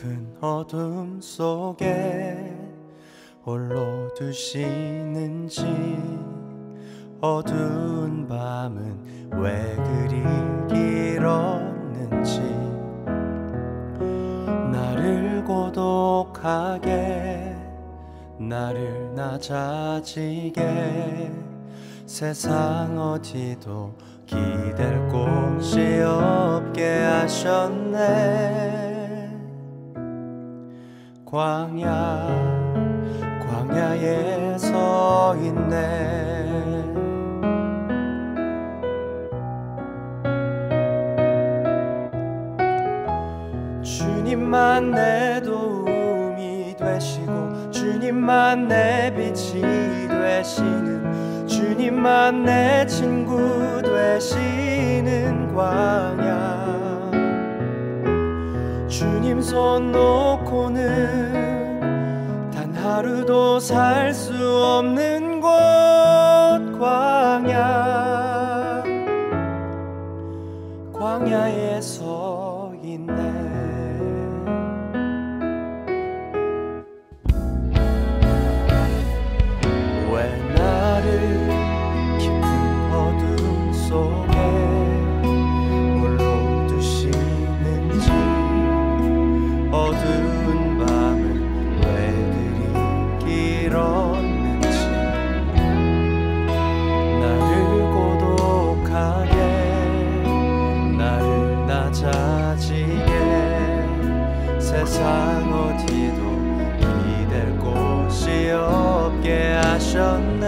깊은 어둠 속에 홀로 두시는지, 어두운 밤은 왜 그리 길었는지, 나를 고독하게, 나를 낮아지게, 세상 어디도 기댈 곳이 없게 하셨네. 광야에 서 있네. 주님만 내 도움이 되시고, 주님만 내 빛이 되시는, 주님만 내 친구 되시는 광야. 주님 손 놓고는 단 하루도 살 수 없는 곳, 광야. 광야에 서 있네. 세상 어디도 기댈 곳이 없게 하셨네.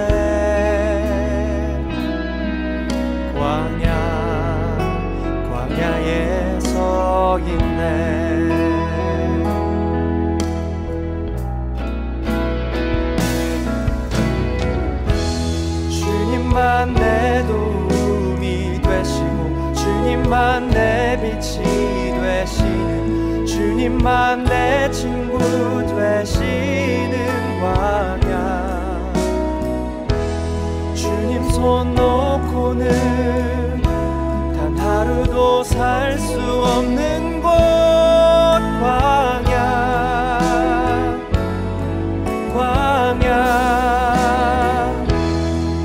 광야에 서 있네. 주님만 내 도움이 되시고, 주님만 내 빛이 되시는, 주님만 내 친구 되시는 광야. 주님 손 놓고는 단 하루도 살 수 없는 곳, 광야.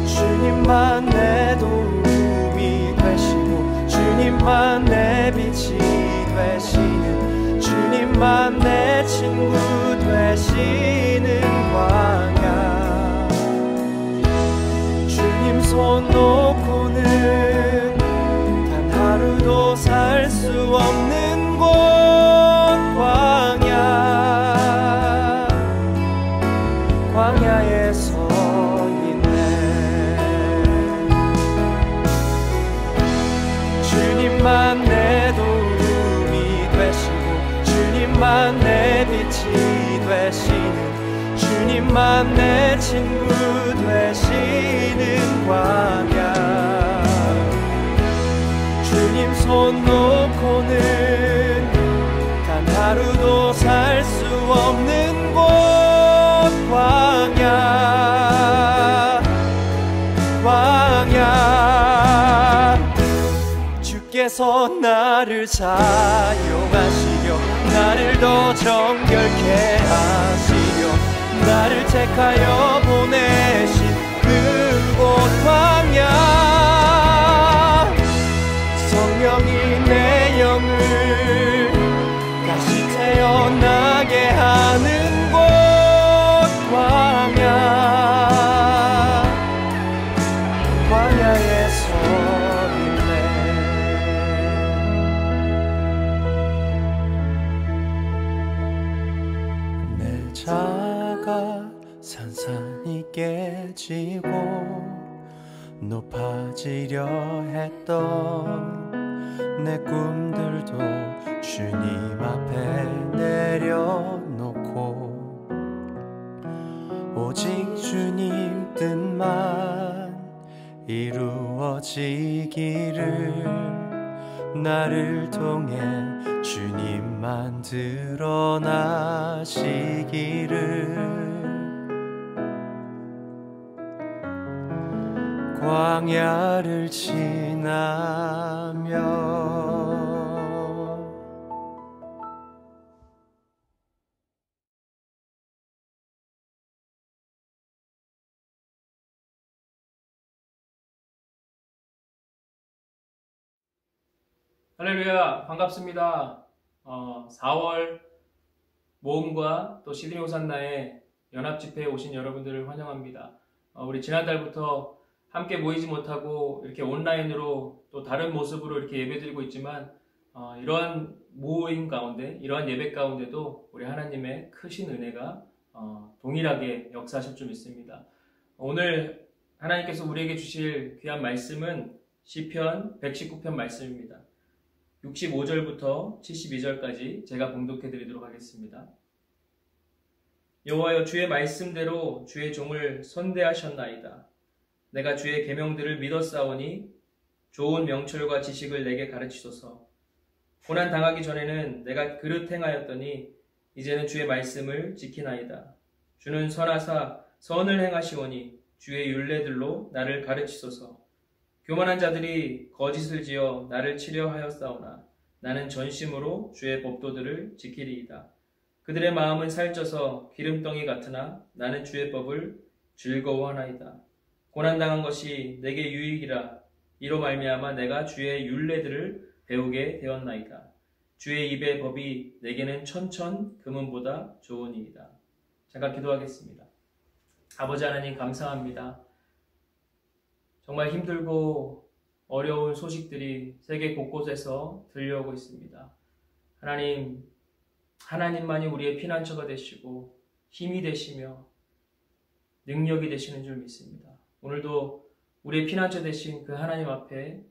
주님만 내 도움이 되시고, 주님만 내 빛이 되시는, 주님만 내 친구 되시는 광야. 주님 손 놓고는 단 하루도 살 수 없는 곳, 광야. 광야에 서 있네. 주님만 내 도움이 되시고, 주님만 내 빛이 되시는, 주님만 내 친구 되시는 광야. 주님 손 놓고는 단 하루도 살 수 없는 곳, 광야. 주께서 나를 사용하시려, 나를 더 정결케 하시려, 나를 택하여 보내신 그곳 광야. 성령이 내 영을 다시 태어나게 하는 곳, 광야. 광야에 서 있네. 내 자가 산산이 깨지고 높아지려 했던 내 꿈들도 주님 앞에 내려놓고, 오직 주님 뜻만 이루어지기를, 나를 통해 주님만 드러나시기를. 광야를 지나며 할렐루야, 반갑습니다. 4월 모험과 또 시드니 호산나의 연합집회에 오신 여러분들을 환영합니다. 우리 지난달부터 함께 모이지 못하고 이렇게 온라인으로 또 다른 모습으로 이렇게 예배드리고 있지만 이러한 모임 가운데, 이러한 예배 가운데도 우리 하나님의 크신 은혜가 동일하게 역사하실 줄 믿습니다. 오늘 하나님께서 우리에게 주실 귀한 말씀은 시편 119편 말씀입니다. 65절부터 72절까지 제가 봉독해 드리도록 하겠습니다. 여호와여, 주의 말씀대로 주의 종을 선대하셨나이다. 내가 주의 계명들을 믿었사오니 좋은 명철과 지식을 내게 가르치소서. 고난 당하기 전에는 내가 그릇 행하였더니 이제는 주의 말씀을 지키나이다. 주는 선하사 선을 행하시오니 주의 율례들로 나를 가르치소서. 교만한 자들이 거짓을 지어 나를 치려 하였사오나 나는 전심으로 주의 법도들을 지키리이다. 그들의 마음은 살쪄서 기름덩이 같으나 나는 주의 법을 즐거워하나이다. 고난당한 것이 내게 유익이라. 이로 말미암아 내가 주의 율례들을 배우게 되었나이다. 주의 입의 법이 내게는 천천 금은보다 좋으니이다. 잠깐 기도하겠습니다. 아버지 하나님, 감사합니다. 정말 힘들고 어려운 소식들이 세계 곳곳에서 들려오고 있습니다. 하나님, 하나님만이 우리의 피난처가 되시고 힘이 되시며 능력이 되시는 줄 믿습니다. 오늘도 우리의 피난처 되신 그 하나님 앞에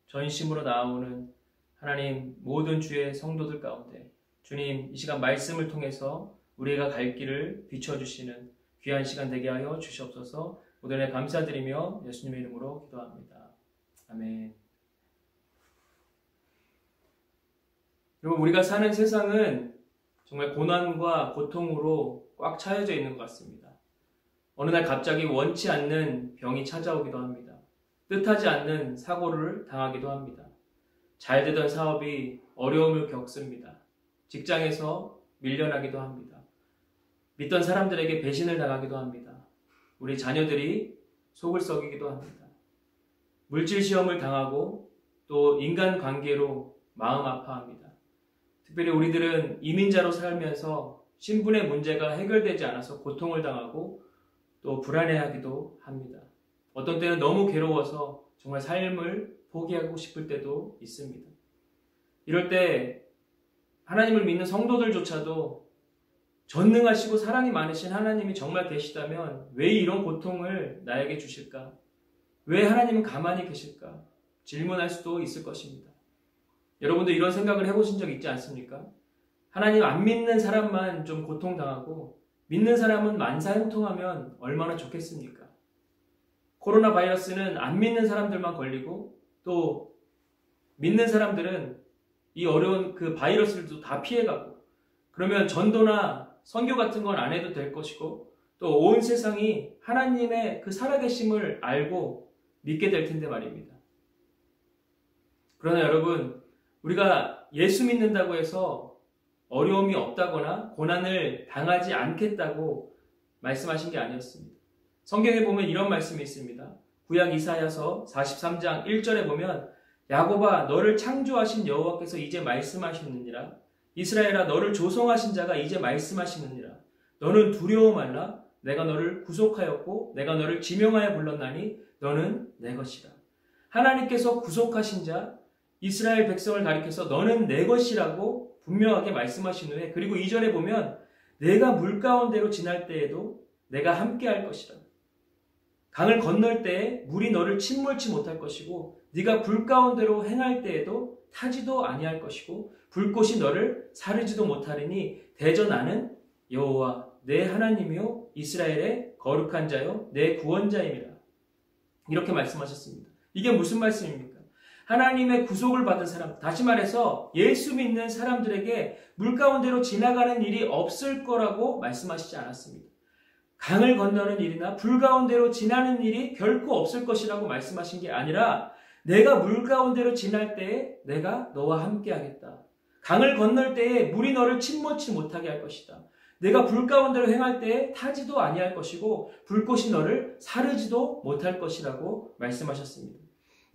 전심으로 나아오는 하나님 모든 주의 성도들 가운데 주님, 이 시간 말씀을 통해서 우리가 갈 길을 비춰주시는 귀한 시간 되게 하여 주시옵소서. 모든 애 감사드리며 예수님의 이름으로 기도합니다. 아멘. 여러분, 우리가 사는 세상은 정말 고난과 고통으로 꽉 차여져 있는 것 같습니다. 어느 날 갑자기 원치 않는 병이 찾아오기도 합니다. 뜻하지 않는 사고를 당하기도 합니다. 잘 되던 사업이 어려움을 겪습니다. 직장에서 밀려나기도 합니다. 믿던 사람들에게 배신을 당하기도 합니다. 우리 자녀들이 속을 썩이기도 합니다. 물질 시험을 당하고 또 인간관계로 마음 아파합니다. 특별히 우리들은 이민자로 살면서 신분의 문제가 해결되지 않아서 고통을 당하고 또 불안해하기도 합니다. 어떤 때는 너무 괴로워서 정말 삶을 포기하고 싶을 때도 있습니다. 이럴 때 하나님을 믿는 성도들조차도 전능하시고 사랑이 많으신 하나님이 정말 계시다면 왜 이런 고통을 나에게 주실까? 왜 하나님은 가만히 계실까? 질문할 수도 있을 것입니다. 여러분도 이런 생각을 해보신 적 있지 않습니까? 하나님 안 믿는 사람만 좀 고통당하고 믿는 사람은 만사형통하면 얼마나 좋겠습니까? 코로나 바이러스는 안 믿는 사람들만 걸리고 또 믿는 사람들은 이 어려운 그 바이러스를 다 피해가고, 그러면 전도나 선교 같은 건 안 해도 될 것이고 또 온 세상이 하나님의 그 살아계심을 알고 믿게 될 텐데 말입니다. 그러나 여러분, 우리가 예수 믿는다고 해서 어려움이 없다거나 고난을 당하지 않겠다고 말씀하신 게 아니었습니다. 성경에 보면 이런 말씀이 있습니다. 구약 이사야서 43장 1절에 보면 야곱아, 너를 창조하신 여호와께서 이제 말씀하시느니라. 이스라엘아, 너를 조성하신 자가 이제 말씀하시느니라. 너는 두려워 말라. 내가 너를 구속하였고 내가 너를 지명하여 불렀나니 너는 내 것이라. 하나님께서 구속하신 자 이스라엘 백성을 가리켜서 너는 내 것이라고 분명하게 말씀하신 후에, 그리고 2절에 보면 내가 물 가운데로 지날 때에도 내가 함께 할 것이라. 강을 건널 때에 물이 너를 침몰치 못할 것이고 네가 불 가운데로 행할 때에도 타지도 아니할 것이고 불꽃이 너를 사르지도 못하리니 대저 나는 여호와 내 하나님이요 이스라엘의 거룩한 자요 내 구원자임이라. 이렇게 말씀하셨습니다. 이게 무슨 말씀입니까? 하나님의 구속을 받은 사람, 다시 말해서 예수 믿는 사람들에게 물 가운데로 지나가는 일이 없을 거라고 말씀하시지 않았습니다. 강을 건너는 일이나 불 가운데로 지나는 일이 결코 없을 것이라고 말씀하신 게 아니라 내가 물 가운데로 지날 때에 내가 너와 함께 하겠다. 강을 건널 때에 물이 너를 침몰치 못하게 할 것이다. 내가 불 가운데로 행할 때에 타지도 아니할 것이고 불꽃이 너를 사르지도 못할 것이라고 말씀하셨습니다.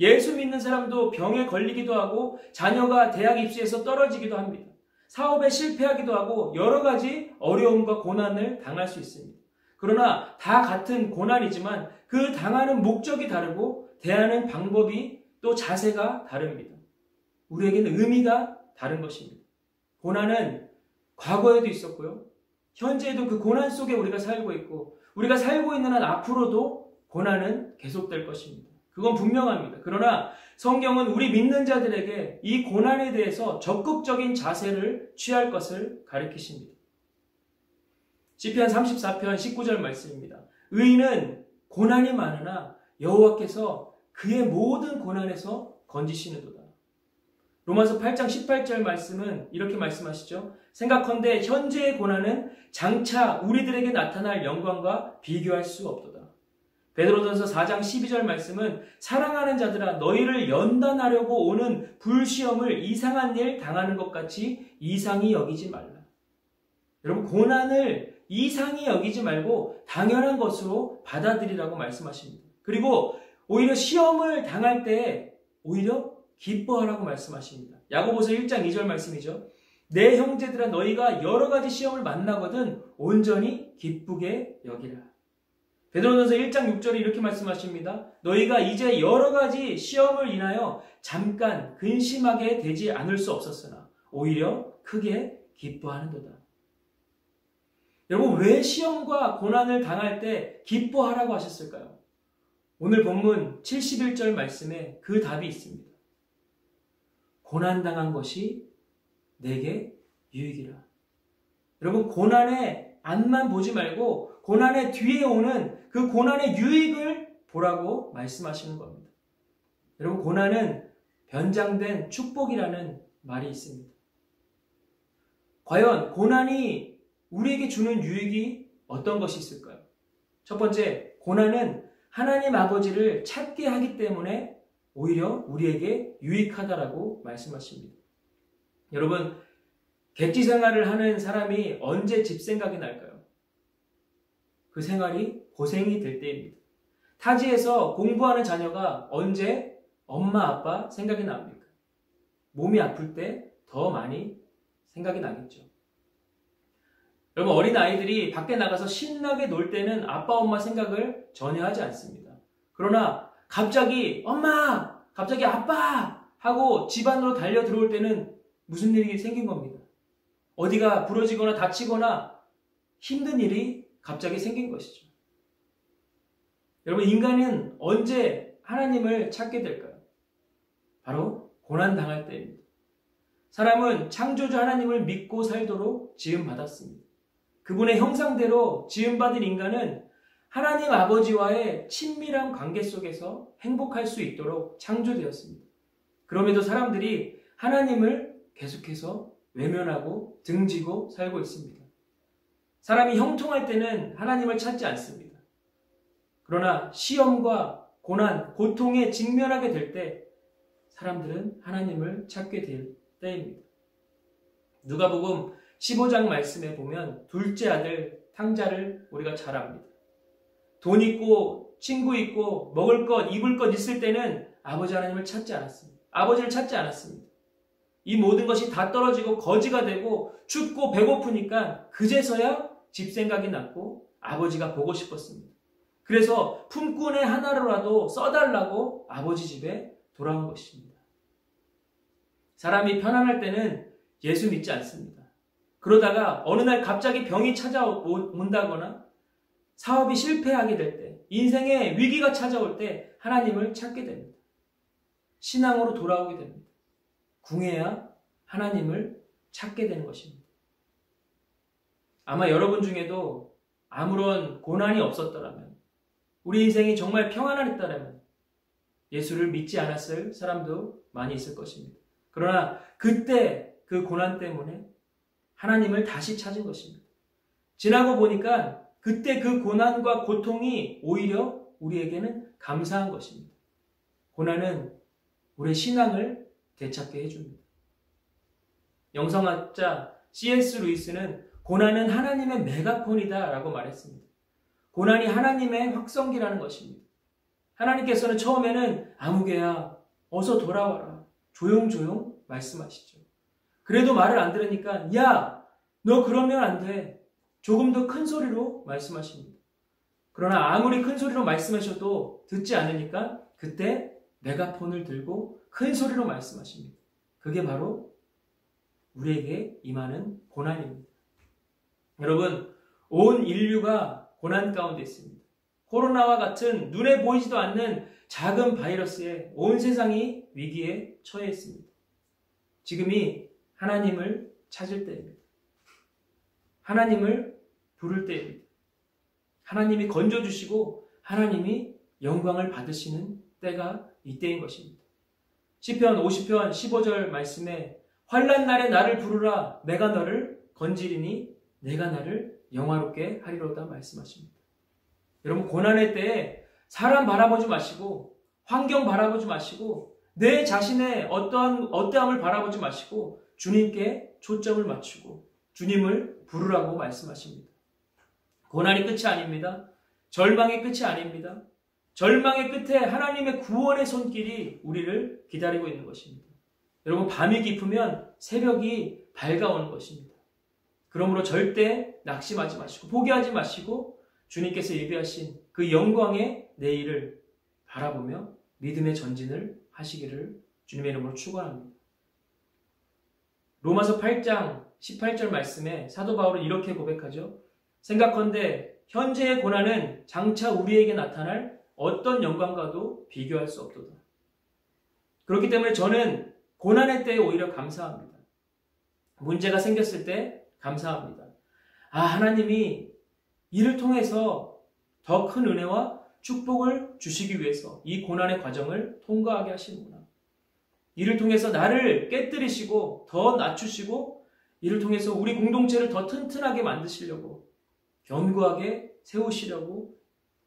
예수 믿는 사람도 병에 걸리기도 하고 자녀가 대학 입시에서 떨어지기도 합니다. 사업에 실패하기도 하고 여러 가지 어려움과 고난을 당할 수 있습니다. 그러나 다 같은 고난이지만 그 당하는 목적이 다르고 대하는 방법이 또 자세가 다릅니다. 우리에게는 의미가 다른 것입니다. 고난은 과거에도 있었고요. 현재에도 그 고난 속에 우리가 살고 있고 우리가 살고 있는 한 앞으로도 고난은 계속될 것입니다. 그건 분명합니다. 그러나 성경은 우리 믿는 자들에게 이 고난에 대해서 적극적인 자세를 취할 것을 가르치십니다. 시편 34편 19절 말씀입니다. 의인은 고난이 많으나 여호와께서 그의 모든 고난에서 건지시는도다. 로마서 8장 18절 말씀은 이렇게 말씀하시죠. 생각컨대 현재의 고난은 장차 우리들에게 나타날 영광과 비교할 수 없도다. 베드로전서 4장 12절 말씀은 사랑하는 자들아 너희를 연단하려고 오는 불시험을 이상한 일 당하는 것 같이 이상히 여기지 말라. 여러분 고난을 이상히 여기지 말고 당연한 것으로 받아들이라고 말씀하십니다. 그리고 오히려 시험을 당할 때 오히려 기뻐하라고 말씀하십니다. 야고보서 1장 2절 말씀이죠. 내 형제들아 너희가 여러 가지 시험을 만나거든 온전히 기쁘게 여기라. 베드로전서 1장 6절에 이렇게 말씀하십니다. 너희가 이제 여러 가지 시험을 인하여 잠깐 근심하게 되지 않을 수 없었으나 오히려 크게 기뻐하는도다. 여러분 왜 시험과 고난을 당할 때 기뻐하라고 하셨을까요? 오늘 본문 71절 말씀에 그 답이 있습니다. 고난당한 것이 내게 유익이라. 여러분 고난의 앞만 보지 말고 고난의 뒤에 오는 그 고난의 유익을 보라고 말씀하시는 겁니다. 여러분 고난은 변장된 축복이라는 말이 있습니다. 과연 고난이 우리에게 주는 유익이 어떤 것이 있을까요? 첫 번째, 고난은 하나님 아버지를 찾게 하기 때문에 오히려 우리에게 유익하다라고 말씀하십니다. 여러분, 객지 생활을 하는 사람이 언제 집 생각이 날까요? 그 생활이 고생이 될 때입니다. 타지에서 공부하는 자녀가 언제 엄마, 아빠 생각이 납니까? 몸이 아플 때 더 많이 생각이 나겠죠. 여러분, 어린 아이들이 밖에 나가서 신나게 놀 때는 아빠, 엄마 생각을 전혀 하지 않습니다. 그러나 갑자기 엄마, 갑자기 아빠 하고 집 안으로 달려 들어올 때는 무슨 일이 생긴 겁니다. 어디가 부러지거나 다치거나 힘든 일이 갑자기 생긴 것이죠. 여러분, 인간은 언제 하나님을 찾게 될까요? 바로 고난당할 때입니다. 사람은 창조주 하나님을 믿고 살도록 지음받았습니다. 그분의 형상대로 지음받은 인간은 하나님 아버지와의 친밀한 관계 속에서 행복할 수 있도록 창조되었습니다. 그럼에도 사람들이 하나님을 계속해서 외면하고 등지고 살고 있습니다. 사람이 형통할 때는 하나님을 찾지 않습니다. 그러나 시험과 고난, 고통에 직면하게 될 때 사람들은 하나님을 찾게 될 때입니다. 누가복음 15장 말씀에 보면 둘째 아들 탕자를 우리가 잘 압니다. 돈 있고 친구 있고 먹을 것 입을 것 있을 때는 아버지 하나님을 찾지 않았습니다. 아버지를 찾지 않았습니다. 이 모든 것이 다 떨어지고 거지가 되고 춥고 배고프니까 그제서야 집 생각이 났고 아버지가 보고 싶었습니다. 그래서 품꾼의 하나로라도 써달라고 아버지 집에 돌아온 것입니다. 사람이 편안할 때는 예수 믿지 않습니다. 그러다가 어느 날 갑자기 병이 찾아온다거나 사업이 실패하게 될 때, 인생의 위기가 찾아올 때 하나님을 찾게 됩니다. 신앙으로 돌아오게 됩니다. 궁해야 하나님을 찾게 되는 것입니다. 아마 여러분 중에도 아무런 고난이 없었더라면, 우리 인생이 정말 평안했다면 예수를 믿지 않았을 사람도 많이 있을 것입니다. 그러나 그때 그 고난 때문에 하나님을 다시 찾은 것입니다. 지나고 보니까 그때 그 고난과 고통이 오히려 우리에게는 감사한 것입니다. 고난은 우리의 신앙을 되찾게 해줍니다. 영성학자 C.S. 루이스는 고난은 하나님의 메가폰이다 라고 말했습니다. 고난이 하나님의 확성기라는 것입니다. 하나님께서는 처음에는 아무개야 어서 돌아와라 조용조용 말씀하시죠. 그래도 말을 안 들으니까 야, 너 그러면 안 돼. 조금 더 큰 소리로 말씀하십니다. 그러나 아무리 큰 소리로 말씀하셔도 듣지 않으니까 그때 메가폰을 들고 큰 소리로 말씀하십니다. 그게 바로 우리에게 임하는 고난입니다. 여러분, 온 인류가 고난 가운데 있습니다. 코로나와 같은 눈에 보이지도 않는 작은 바이러스에 온 세상이 위기에 처해 있습니다. 지금이 하나님을 찾을 때입니다. 하나님을 부를 때입니다. 하나님이 건져주시고 하나님이 영광을 받으시는 때가 이때인 것입니다. 시편 50편 15절 말씀에 환난 날에 나를 부르라 내가 너를 건지리니 내가 나를 영화롭게 하리로다 말씀하십니다. 여러분, 고난의 때에 사람 바라보지 마시고 환경 바라보지 마시고 내 자신의 어떠함을 바라보지 마시고 주님께 초점을 맞추고 주님을 부르라고 말씀하십니다. 고난이 끝이 아닙니다. 절망의 끝이 아닙니다. 절망의 끝에 하나님의 구원의 손길이 우리를 기다리고 있는 것입니다. 여러분, 밤이 깊으면 새벽이 밝아오는 것입니다. 그러므로 절대 낙심하지 마시고 포기하지 마시고 주님께서 예비하신 그 영광의 내일을 바라보며 믿음의 전진을 하시기를 주님의 이름으로 축원합니다. 로마서 8장 18절 말씀에 사도 바울은 이렇게 고백하죠. 생각컨대 현재의 고난은 장차 우리에게 나타날 어떤 영광과도 비교할 수 없도다. 그렇기 때문에 저는 고난의 때에 오히려 감사합니다. 문제가 생겼을 때 감사합니다. 하나님이 이를 통해서 더 큰 은혜와 축복을 주시기 위해서 이 고난의 과정을 통과하게 하시는구나. 이를 통해서 나를 깨뜨리시고 더 낮추시고 이를 통해서 우리 공동체를 더 튼튼하게 만드시려고 견고하게 세우시려고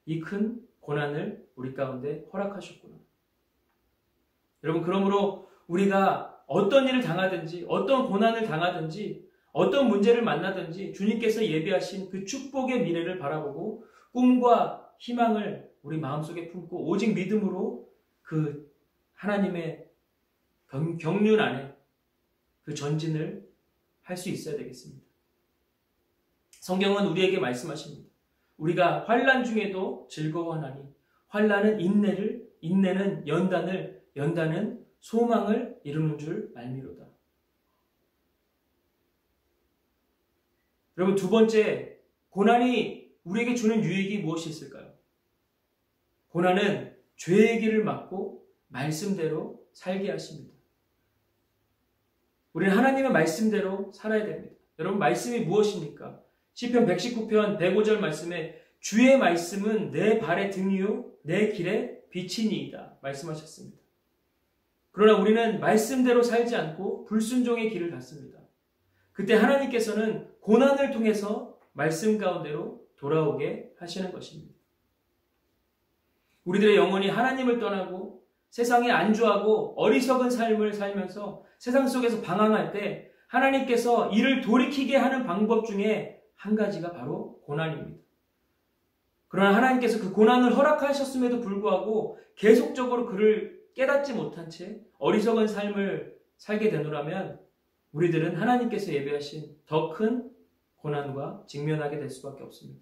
이 큰 고난을 우리 가운데 허락하셨구나. 여러분, 그러므로 우리가 어떤 일을 당하든지 어떤 고난을 당하든지 어떤 문제를 만나든지 주님께서 예비하신 그 축복의 미래를 바라보고 꿈과 희망을 우리 마음속에 품고 오직 믿음으로 그 하나님의 경륜 안에 그 전진을 할 수 있어야 되겠습니다. 성경은 우리에게 말씀하십니다. 우리가 환난 중에도 즐거워하나니 환난은 인내는 연단은 소망을 이루는 줄 알미로다. 여러분, 두 번째, 고난이 우리에게 주는 유익이 무엇이 있을까요? 고난은 죄의 길을 막고 말씀대로 살게 하십니다. 우리는 하나님의 말씀대로 살아야 됩니다. 여러분, 말씀이 무엇입니까? 시편 119편 105절 말씀에 주의 말씀은 내 발의 등이요 내 길에 빛이니이다 말씀하셨습니다. 그러나 우리는 말씀대로 살지 않고 불순종의 길을 갔습니다. 그때 하나님께서는 고난을 통해서 말씀 가운데로 돌아오게 하시는 것입니다. 우리들의 영혼이 하나님을 떠나고 세상에 안주하고 어리석은 삶을 살면서 세상 속에서 방황할 때 하나님께서 이를 돌이키게 하는 방법 중에 한 가지가 바로 고난입니다. 그러나 하나님께서 그 고난을 허락하셨음에도 불구하고 계속적으로 그를 깨닫지 못한 채 어리석은 삶을 살게 되노라면 우리들은 하나님께서 예비하신 더 큰 고난과 직면하게 될 수밖에 없습니다.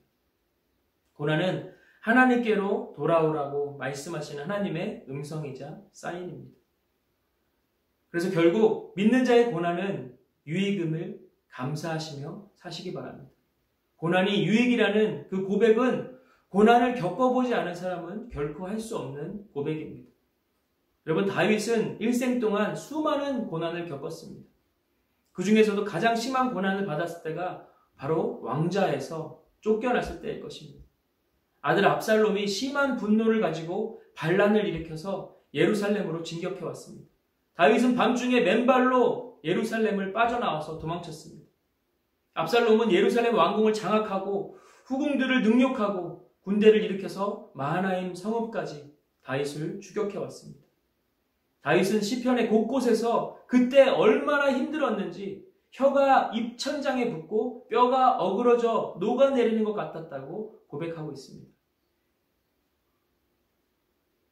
고난은 하나님께로 돌아오라고 말씀하시는 하나님의 음성이자 사인입니다. 그래서 결국 믿는 자의 고난은 유익임을 감사하시며 사시기 바랍니다. 고난이 유익이라는 그 고백은 고난을 겪어보지 않은 사람은 결코 할 수 없는 고백입니다. 여러분, 다윗은 일생 동안 수많은 고난을 겪었습니다. 그 중에서도 가장 심한 고난을 받았을 때가 바로 왕좌에서 쫓겨났을 때일 것입니다. 아들 압살롬이 심한 분노를 가지고 반란을 일으켜서 예루살렘으로 진격해왔습니다. 다윗은 밤중에 맨발로 예루살렘을 빠져나와서 도망쳤습니다. 압살롬은 예루살렘 왕궁을 장악하고 후궁들을 능욕하고 군대를 일으켜서 마하나임 성읍까지 다윗을 추격해왔습니다. 다윗은 시편의 곳곳에서 그때 얼마나 힘들었는지 혀가 입천장에 붙고 뼈가 어그러져 녹아내리는 것 같았다고 고백하고 있습니다.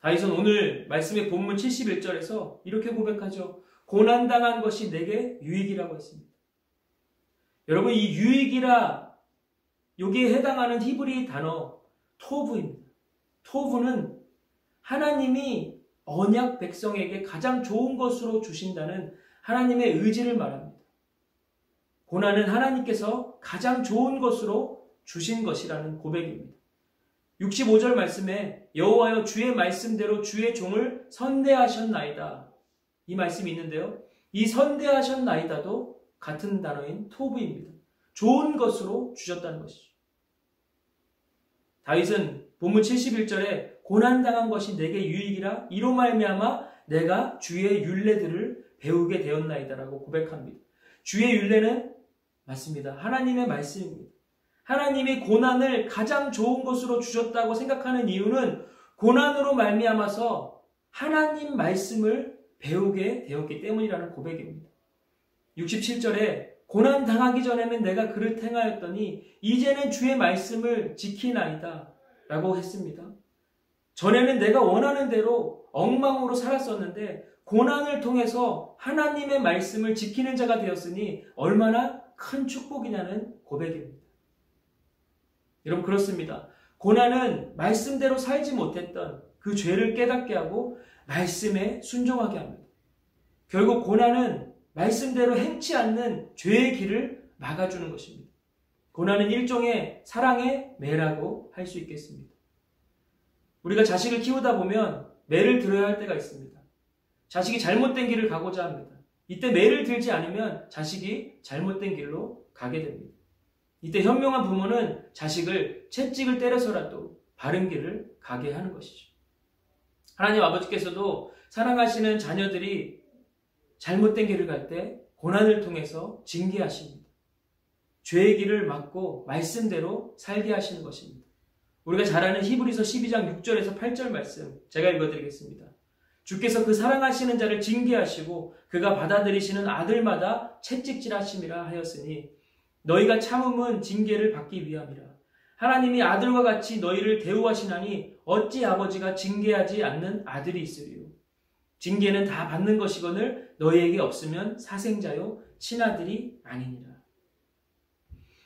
다윗은 오늘 말씀의 본문 71절에서 이렇게 고백하죠. 고난당한 것이 내게 유익이라고 했습니다. 여러분, 이 유익이라 여기에 해당하는 히브리 단어 토브입니다. 토브는 하나님이 언약 백성에게 가장 좋은 것으로 주신다는 하나님의 의지를 말합니다. 고난은 하나님께서 가장 좋은 것으로 주신 것이라는 고백입니다. 65절 말씀에 여호와여 주의 말씀대로 주의 종을 선대하셨나이다. 이 말씀이 있는데요. 이 선대하셨나이다도 같은 단어인 토브입니다. 좋은 것으로 주셨다는 것이죠. 다윗은 본문 71절에 고난당한 것이 내게 유익이라 이로 말미암아 내가 주의 율례들을 배우게 되었나이다라고 고백합니다. 주의 율례는 맞습니다. 하나님의 말씀입니다. 하나님이 고난을 가장 좋은 것으로 주셨다고 생각하는 이유는 고난으로 말미암아서 하나님 말씀을 배우게 되었기 때문이라는 고백입니다. 67절에 고난 당하기 전에는 내가 그를 행하였더니 이제는 주의 말씀을 지키나이다 라고 했습니다. 전에는 내가 원하는 대로 엉망으로 살았었는데 고난을 통해서 하나님의 말씀을 지키는 자가 되었으니 얼마나 큰 축복이냐는 고백입니다. 여러분, 그렇습니다. 고난은 말씀대로 살지 못했던 그 죄를 깨닫게 하고 말씀에 순종하게 합니다. 결국 고난은 말씀대로 행치 않는 죄의 길을 막아주는 것입니다. 고난은 일종의 사랑의 매라고 할 수 있겠습니다. 우리가 자식을 키우다 보면 매를 들어야 할 때가 있습니다. 자식이 잘못된 길을 가고자 합니다. 이때 매를 들지 않으면 자식이 잘못된 길로 가게 됩니다. 이때 현명한 부모는 자식을 채찍을 때려서라도 바른 길을 가게 하는 것이죠. 하나님 아버지께서도 사랑하시는 자녀들이 잘못된 길을 갈 때 고난을 통해서 징계하십니다. 죄의 길을 막고 말씀대로 살게 하시는 것입니다. 우리가 잘 아는 히브리서 12장 6절에서 8절 말씀 제가 읽어드리겠습니다. 주께서 그 사랑하시는 자를 징계하시고 그가 받아들이시는 아들마다 채찍질하심이라 하였으니 너희가 참음은 징계를 받기 위함이라. 하나님이 아들과 같이 너희를 대우하시나니 어찌 아버지가 징계하지 않는 아들이 있으리요. 징계는 다 받는 것이거늘 너희에게 없으면 사생자요 친아들이 아니니라.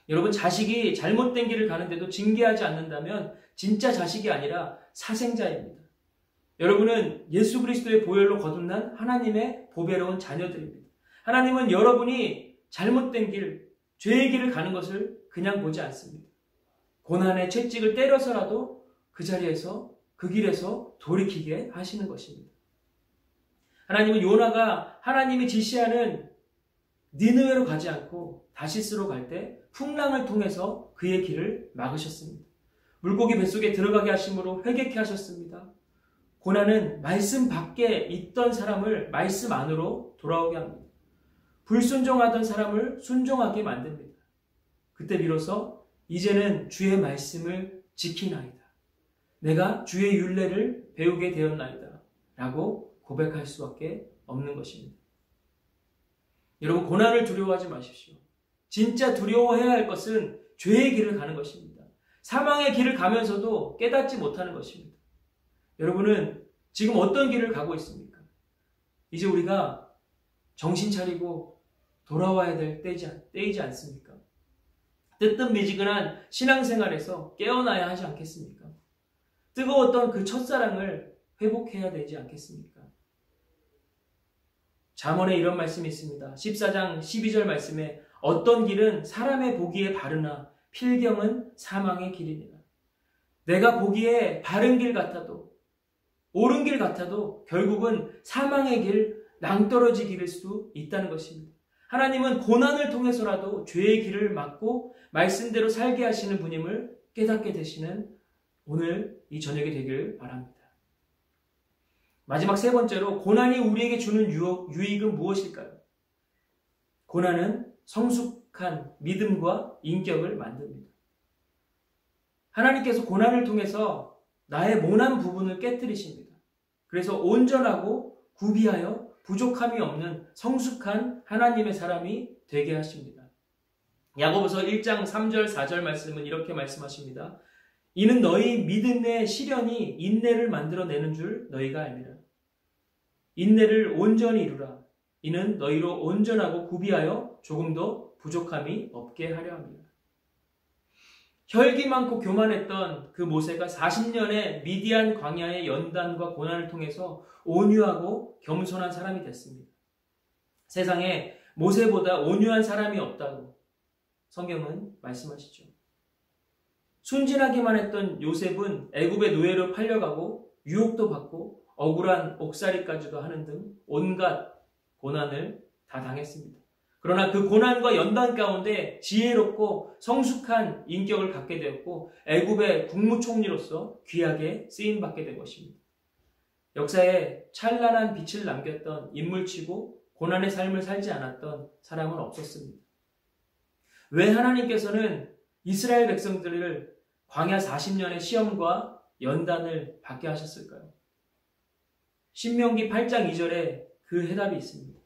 여러분, 자식이 잘못된 길을 가는데도 징계하지 않는다면 진짜 자식이 아니라 사생자입니다. 여러분은 예수 그리스도의 보혈로 거듭난 하나님의 보배로운 자녀들입니다. 하나님은 여러분이 잘못된 길, 죄의 길을 가는 것을 그냥 보지 않습니다. 고난의 채찍을 때려서라도 그 자리에서, 그 길에서 돌이키게 하시는 것입니다. 하나님은 요나가 하나님이 지시하는 니느웨로 가지 않고 다시스로 갈 때 풍랑을 통해서 그의 길을 막으셨습니다. 물고기 뱃속에 들어가게 하심으로 회개케 하셨습니다. 고난은 말씀 밖에 있던 사람을 말씀 안으로 돌아오게 합니다. 불순종하던 사람을 순종하게 만듭니다. 그때 비로소 이제는 주의 말씀을 지키나이다. 내가 주의 율례를 배우게 되었나이다. 라고 고백할 수밖에 없는 것입니다. 여러분, 고난을 두려워하지 마십시오. 진짜 두려워해야 할 것은 죄의 길을 가는 것입니다. 사망의 길을 가면서도 깨닫지 못하는 것입니다. 여러분은 지금 어떤 길을 가고 있습니까? 이제 우리가 정신 차리고 돌아와야 될 때이지 않습니까? 뜨뜻미지근한 신앙생활에서 깨어나야 하지 않겠습니까? 뜨거웠던 그 첫사랑을 회복해야 되지 않겠습니까? 잠언에 이런 말씀이 있습니다. 14장 12절 말씀에 어떤 길은 사람의 보기에 바르나 필경은 사망의 길이니라. 내가 보기에 바른 길 같아도, 옳은 길 같아도 결국은 사망의 길, 낭떠러지 길일 수 있다는 것입니다. 하나님은 고난을 통해서라도 죄의 길을 막고 말씀대로 살게 하시는 분임을 깨닫게 되시는 오늘 이 저녁이 되길 바랍니다. 마지막 세 번째로, 고난이 우리에게 주는 유익은 무엇일까요? 고난은 성숙한 믿음과 인격을 만듭니다. 하나님께서 고난을 통해서 나의 모난 부분을 깨뜨리십니다. 그래서 온전하고 구비하여 부족함이 없는 성숙한 하나님의 사람이 되게 하십니다. 야고보서 1장 3절 4절 말씀은 이렇게 말씀하십니다. 이는 너희 믿음의 시련이 인내를 만들어내는 줄 너희가 알미라. 인내를 온전히 이루라. 이는 너희로 온전하고 구비하여 조금도 부족함이 없게 하려 합니다. 혈기 많고 교만했던 그 모세가 40년의 미디안 광야의 연단과 고난을 통해서 온유하고 겸손한 사람이 됐습니다. 세상에 모세보다 온유한 사람이 없다고 성경은 말씀하시죠. 순진하기만 했던 요셉은 애굽의 노예로 팔려가고 유혹도 받고 억울한 옥살이까지도 하는 등 온갖 고난을 다 당했습니다. 그러나 그 고난과 연단 가운데 지혜롭고 성숙한 인격을 갖게 되었고 애굽의 국무총리로서 귀하게 쓰임받게 된 것입니다. 역사에 찬란한 빛을 남겼던 인물치고 고난의 삶을 살지 않았던 사람은 없었습니다. 왜 하나님께서는 이스라엘 백성들을 광야 40년의 시험과 연단을 받게 하셨을까요? 신명기 8장 2절에 그 해답이 있습니다.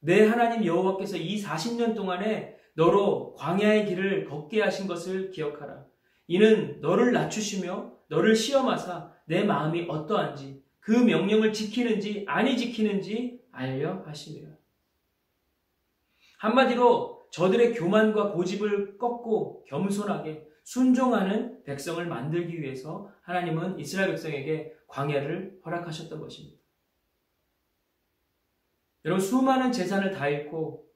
내 하나님 여호와께서 이 40년 동안에 너로 광야의 길을 걷게 하신 것을 기억하라. 이는 너를 낮추시며 너를 시험하사 내 마음이 어떠한지 그 명령을 지키는지 아니 지키는지 알려 하심이라. 한마디로 저들의 교만과 고집을 꺾고 겸손하게 순종하는 백성을 만들기 위해서 하나님은 이스라엘 백성에게 광야를 허락하셨던 것입니다. 여러분, 수많은 재산을 다 잃고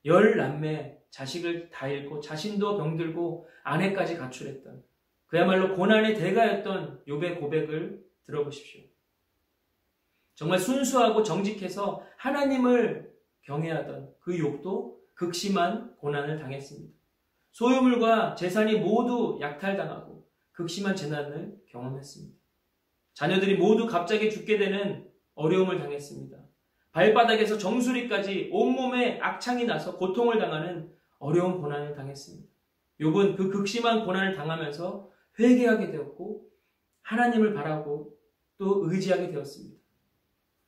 10남매 자식을 다 잃고 자신도 병들고 아내까지 가출했던 그야말로 고난의 대가였던 욥의 고백을 들어보십시오. 정말 순수하고 정직해서 하나님을 경외하던 그 욥도 극심한 고난을 당했습니다. 소유물과 재산이 모두 약탈당하고 극심한 재난을 경험했습니다. 자녀들이 모두 갑자기 죽게 되는 어려움을 당했습니다. 발바닥에서 정수리까지 온몸에 악창이 나서 고통을 당하는 어려운 고난을 당했습니다. 욥은 그 극심한 고난을 당하면서 회개하게 되었고 하나님을 바라고 또 의지하게 되었습니다.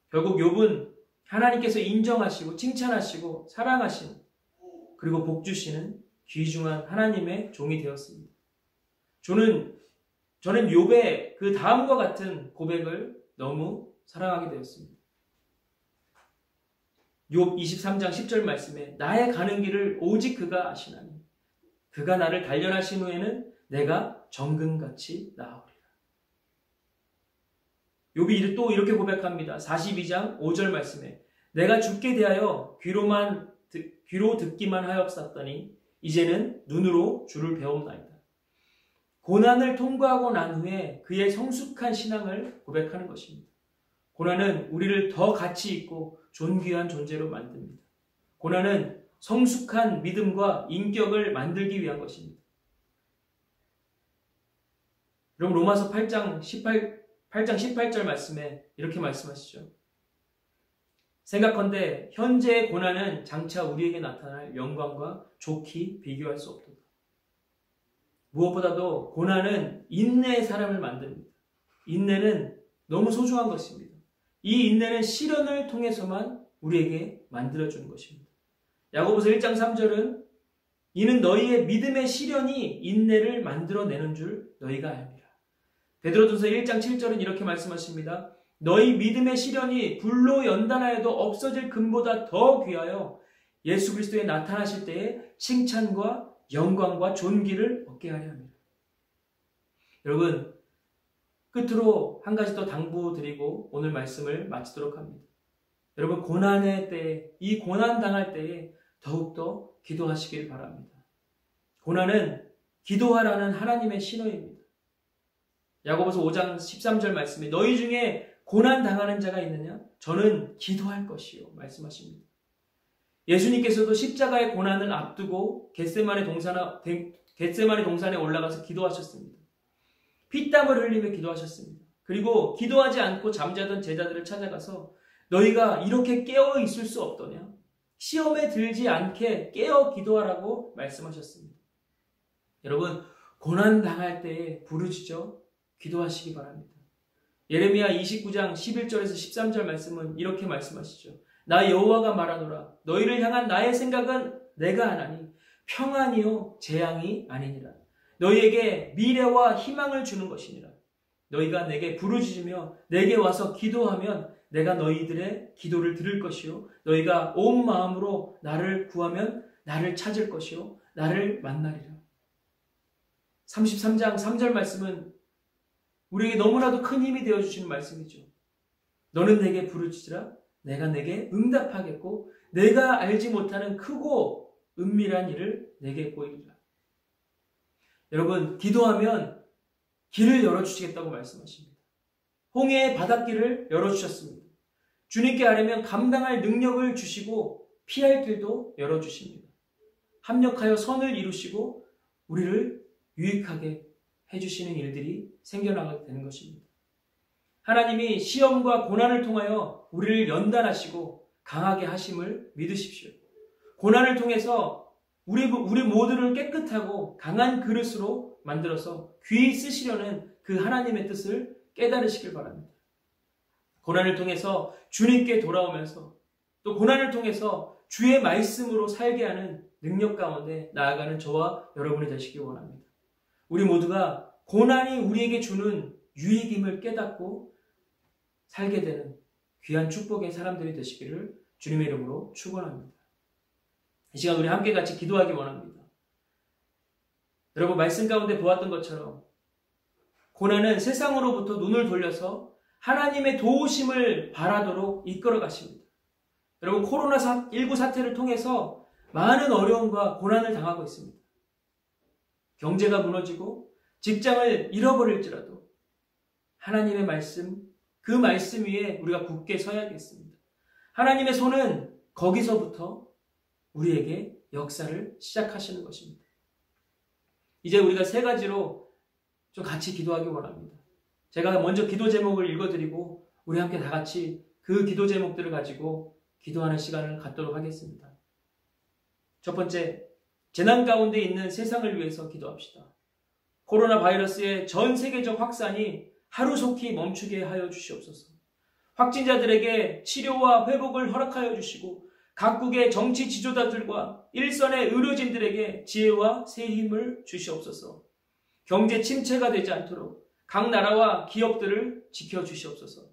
결국 욥은 하나님께서 인정하시고 칭찬하시고 사랑하시는 그리고 복주시는 귀중한 하나님의 종이 되었습니다. 저는 욥의 그 다음과 같은 고백을 너무 사랑하게 되었습니다. 욥 23장 10절 말씀에 나의 가는 길을 오직 그가 아시나니 그가 나를 단련하신 후에는 내가 정금같이 나으리라. 욥이 또 이렇게 고백합니다. 42장 5절 말씀에 내가 죽게 대하여 귀로 듣기만 하였었더니 이제는 눈으로 주를 배움나이다. 고난을 통과하고 난 후에 그의 성숙한 신앙을 고백하는 것입니다. 고난은 우리를 더 가치 있고 존귀한 존재로 만듭니다. 고난은 성숙한 믿음과 인격을 만들기 위한 것입니다. 그럼 로마서 8장 18절 말씀에 이렇게 말씀하시죠. 생각컨대 현재의 고난은 장차 우리에게 나타날 영광과 좋게 비교할 수 없도다. 무엇보다도 고난은 인내의 사람을 만듭니다. 인내는 너무 소중한 것입니다. 이 인내는 시련을 통해서만 우리에게 만들어주는 것입니다. 야고보서 1장 3절은 이는 너희의 믿음의 시련이 인내를 만들어내는 줄 너희가 알미라. 베드로전서 1장 7절은 이렇게 말씀하십니다. 너희 믿음의 시련이 불로 연단하여도 없어질 금보다 더 귀하여 예수 그리스도에 나타나실 때에 칭찬과 영광과 존귀를 얻게 하려 합니다. 여러분, 끝으로 한 가지 더 당부드리고 오늘 말씀을 마치도록 합니다. 여러분, 고난의 때에, 이 고난 당할 때에 더욱더 기도하시길 바랍니다. 고난은 기도하라는 하나님의 신호입니다. 야고보서 5장 13절 말씀에 너희 중에 고난 당하는 자가 있느냐? 저는 기도할 것이요 말씀하십니다. 예수님께서도 십자가의 고난을 앞두고 겟세마네 동산에 올라가서 기도하셨습니다. 피땀을 흘리며 기도하셨습니다. 그리고 기도하지 않고 잠자던 제자들을 찾아가서 너희가 이렇게 깨어 있을 수 없더냐? 시험에 들지 않게 깨어 기도하라고 말씀하셨습니다. 여러분, 고난 당할 때에 부르짖어 기도하시기 바랍니다. 예레미야 29장 11절에서 13절 말씀은 이렇게 말씀하시죠. 나 여호와가 말하노라. 너희를 향한 나의 생각은 내가 하나니 평안이요 재앙이 아니니라. 너희에게 미래와 희망을 주는 것이니라. 너희가 내게 부르짖으며 내게 와서 기도하면 내가 너희들의 기도를 들을 것이요 너희가 온 마음으로 나를 구하면 나를 찾을 것이요 나를 만나리라. 33장 3절 말씀은 우리에게 너무나도 큰 힘이 되어주시는 말씀이죠. 너는 내게 부르짖으라 내가 내게 응답하겠고 내가 알지 못하는 크고 은밀한 일을 내게 보이리라. 여러분, 기도하면 길을 열어주시겠다고 말씀하십니다. 홍해의 바닷길을 열어주셨습니다. 주님께 아뢰면 감당할 능력을 주시고 피할 길도 열어주십니다. 합력하여 선을 이루시고 우리를 유익하게 해주시는 일들이 생겨나게 되는 것입니다. 하나님이 시험과 고난을 통하여 우리를 연단하시고 강하게 하심을 믿으십시오. 고난을 통해서 우리 모두를 깨끗하고 강한 그릇으로 만들어서 귀히 쓰시려는 그 하나님의 뜻을 깨달으시길 바랍니다. 고난을 통해서 주님께 돌아오면서 또 고난을 통해서 주의 말씀으로 살게 하는 능력 가운데 나아가는 저와 여러분이 되시기 원합니다. 우리 모두가 고난이 우리에게 주는 유익임을 깨닫고 살게 되는 귀한 축복의 사람들이 되시기를 주님의 이름으로 축원합니다. 이 시간 우리 함께 같이 기도하기 원합니다. 여러분, 말씀 가운데 보았던 것처럼 고난은 세상으로부터 눈을 돌려서 하나님의 도우심을 바라도록 이끌어 가십니다. 여러분, 코로나19 사태를 통해서 많은 어려움과 고난을 당하고 있습니다. 경제가 무너지고 직장을 잃어버릴지라도 하나님의 말씀, 그 말씀 위에 우리가 굳게 서야겠습니다. 하나님의 손은 거기서부터 우리에게 역사를 시작하시는 것입니다. 이제 우리가 세 가지로 좀 같이 기도하기 원합니다. 제가 먼저 기도 제목을 읽어드리고 우리 함께 다 같이 그 기도 제목들을 가지고 기도하는 시간을 갖도록 하겠습니다. 첫 번째, 재난 가운데 있는 세상을 위해서 기도합시다. 코로나 바이러스의 전 세계적 확산이 하루속히 멈추게 하여 주시옵소서. 확진자들에게 치료와 회복을 허락하여 주시고 각국의 정치 지도자들과 일선의 의료진들에게 지혜와 새 힘을 주시옵소서. 경제 침체가 되지 않도록 각 나라와 기업들을 지켜주시옵소서.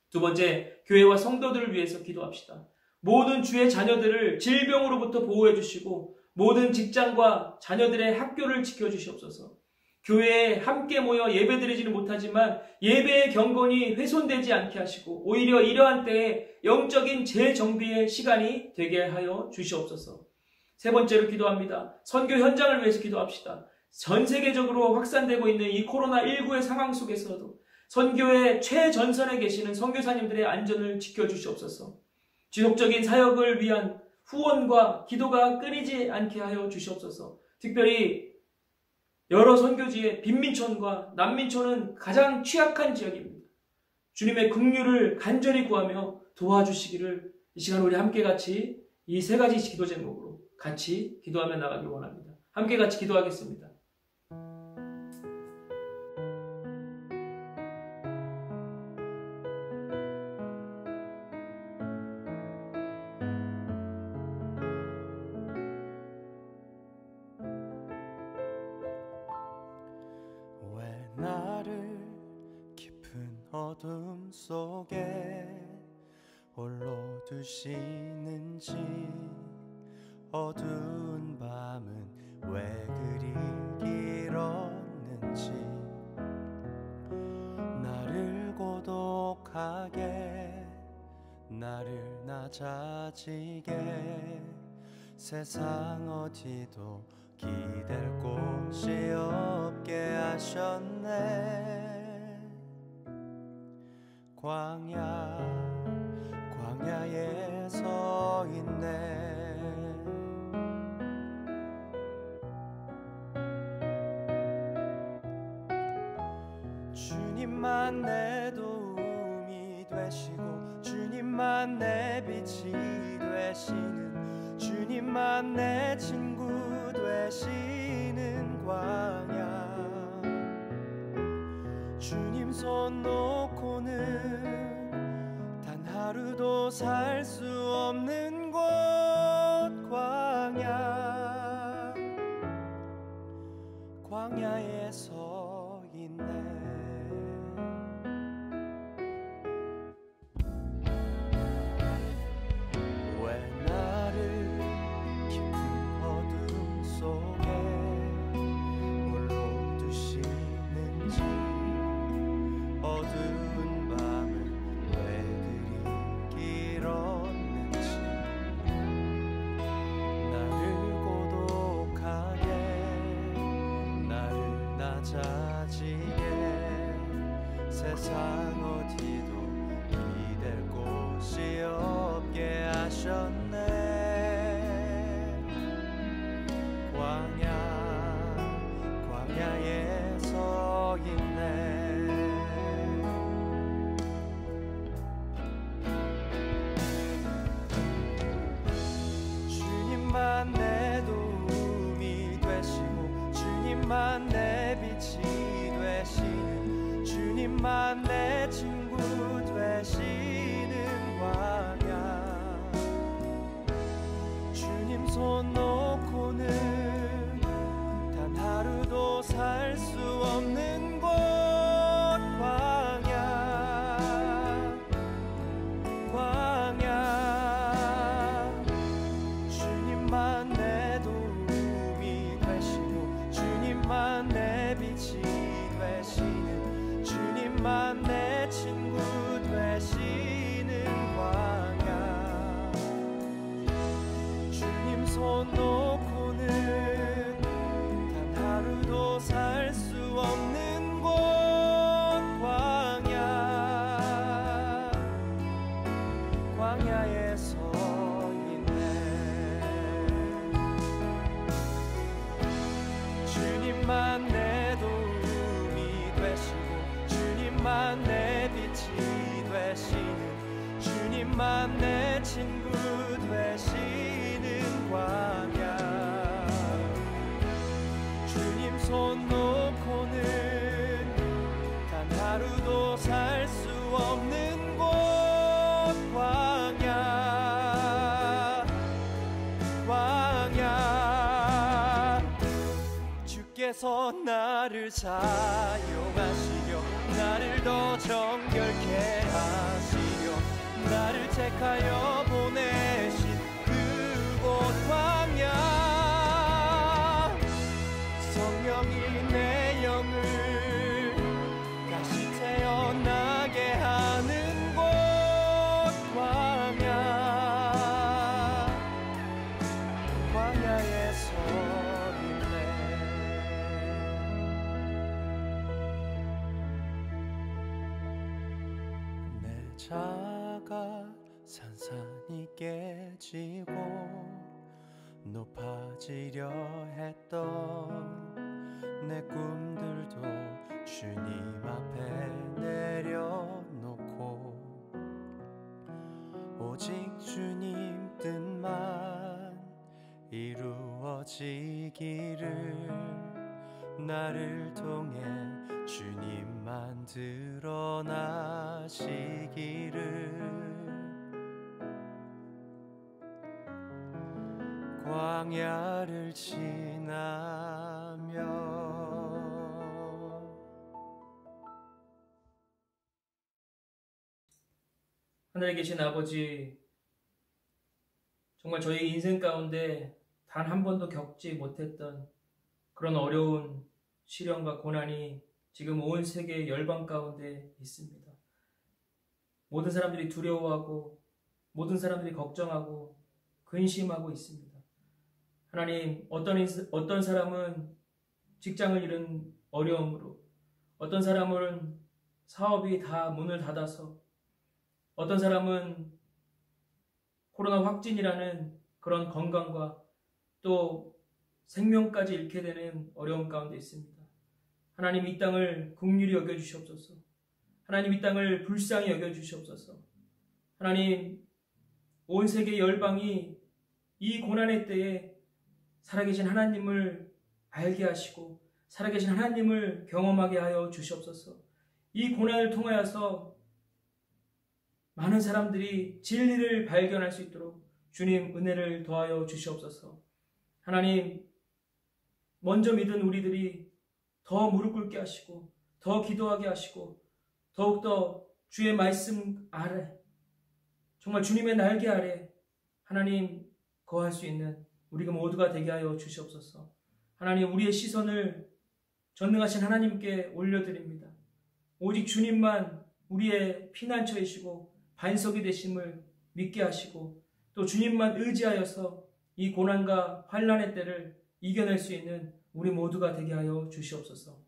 두 번째, 교회와 성도들을 위해서 기도합시다. 모든 주의 자녀들을 질병으로부터 보호해 주시고 모든 직장과 자녀들의 학교를 지켜주시옵소서. 교회에 함께 모여 예배드리지는 못하지만 예배의 경건이 훼손되지 않게 하시고 오히려 이러한 때에 영적인 재정비의 시간이 되게 하여 주시옵소서. 세 번째로 기도합니다. 선교 현장을 위해서 기도합시다. 전 세계적으로 확산되고 있는 이 코로나19의 상황 속에서도 선교의 최전선에 계시는 선교사님들의 안전을 지켜주시옵소서. 지속적인 사역을 위한 후원과 기도가 끊이지 않게 하여 주시옵소서. 특별히 여러 선교지의 빈민촌과 난민촌은 가장 취약한 지역입니다. 주님의 긍휼을 간절히 구하며 도와주시기를 이 시간 우리 함께 같이 이 세 가지 기도 제목으로 같이 기도하며 나가길 원합니다. 함께 같이 기도하겠습니다. 나를 깊은 어둠 속에 홀로 두시는지 어두운 밤은 왜 그리 길었는지 나를 고독하게 나를 낮아지게 세상 어디도 기댈 곳이 없게 하셨네. 광야에 서 있네. 주님만 내 도움이 되시고 주님만 내 빛이 되시는 주님만 내 친구 되시는 광야. 주님 손 놓고는 단 하루도 살 수 없는 곳 광야. 광야에 서 있네. 세상 어디도 기댈 곳이 없게 하셨네. 광야에 서 있네. 주님만 내 도움이 되시고 주님만 내 빛이 되시는, 주님만 내 친구 되시는 광야. 주님 손 놓고는 단 하루도 살 수 없는 곳. 광야. 주님만 내 도움이 되시고 주님만 내 빛이 되시는, 주님만 내 친구 되시는 광야. 주님 손 놓고는 단 하루도 살 수 없는 곳. 광야에 서 있네. 주님만 내 도움이 되시고 주님만 내 빛이 되시는, 주님만 내 친구 되시는 광야. 주님 손 놓고는 단 하루도 살 수 없는 곳. 광야. 주께서 나를 사용하시려 나를 더 정결케 하시려 나를 택하여 보내신 그곳 광야. 성령이 내 영을 다시 태어나게 하는 곳. 광야에 서 있네. 내 자가 산산이 깨지고 높아지려 했던 내 꿈들도 주님 앞에 내려놓고 오직 주님 뜻만 이루어지기를, 나를 통해 주님만 드러나시기를. 광야를 지나며. 하늘에 계신 아버지, 정말 저희 인생 가운데 단 한 번도 겪지 못했던 그런 어려운 시련과 고난이 지금 온 세계 열방 가운데 있습니다. 모든 사람들이 두려워하고 모든 사람들이 걱정하고 근심하고 있습니다. 하나님, 어떤 사람은 직장을 잃은 어려움으로, 어떤 사람은 사업이 다 문을 닫아서, 어떤 사람은 코로나 확진이라는 그런 건강과 또 생명까지 잃게 되는 어려움 가운데 있습니다. 하나님, 이 땅을 긍휼히 여겨주시옵소서. 하나님, 이 땅을 불쌍히 여겨주시옵소서. 하나님, 온 세계 열방이 이 고난의 때에 살아계신 하나님을 알게 하시고 살아계신 하나님을 경험하게 하여 주시옵소서. 이 고난을 통하여서 많은 사람들이 진리를 발견할 수 있도록 주님 은혜를 더하여 주시옵소서. 하나님, 먼저 믿은 우리들이 더 무릎 꿇게 하시고 더 기도하게 하시고 더욱더 주의 말씀 아래, 정말 주님의 날개 아래 하나님 거할 수 있는 우리가 모두가 되게 하여 주시옵소서. 하나님, 우리의 시선을 전능하신 하나님께 올려드립니다. 오직 주님만 우리의 피난처이시고 반석이 되심을 믿게 하시고 또 주님만 의지하여서 이 고난과 환난의 때를 이겨낼 수 있는 우리 모두가 되게 하여 주시옵소서.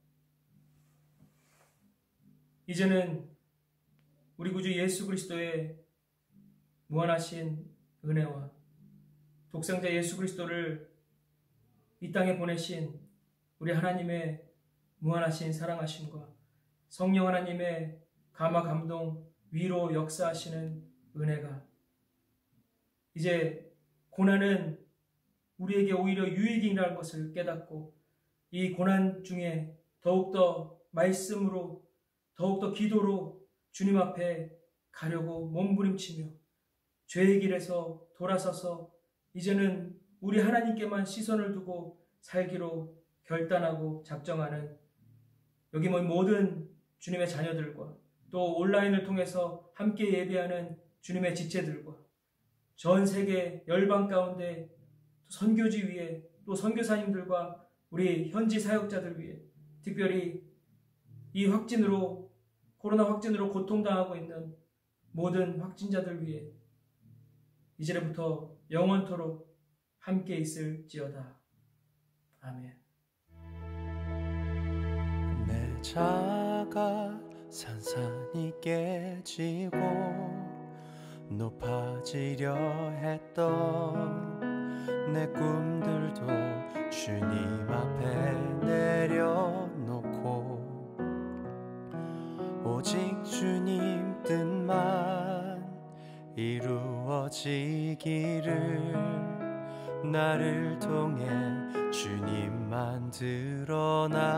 이제는 우리 구주 예수 그리스도의 무한하신 은혜와 독생자 예수 그리스도를 이 땅에 보내신 우리 하나님의 무한하신 사랑하심과 성령 하나님의 감화 감동 위로 역사하시는 은혜가 이제 고난은 우리에게 오히려 유익이라는 것을 깨닫고 이 고난 중에 더욱더 말씀으로 더욱더 기도로 주님 앞에 가려고 몸부림치며 죄의 길에서 돌아서서 이제는 우리 하나님께만 시선을 두고 살기로 결단하고 작정하는 여기 모든 주님의 자녀들과 또 온라인을 통해서 함께 예배하는 주님의 지체들과 전 세계 열방 가운데 또 선교지 위에 또 선교사님들과 우리 현지 사역자들 위해 특별히 이 확진으로 코로나 확진으로 고통당하고 있는 모든 확진자들 위해 이제부터 영원토록 함께 있을지어다. 아멘. 내 자가 산산이 깨지고 높아지려 했던 내 꿈들도 주님 앞에 내려놓고 오직 주님 뜻만 이루어지기를 나를 통해 주님만 드러나시기를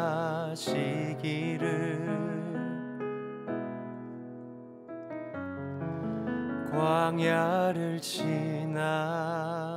광야를 지나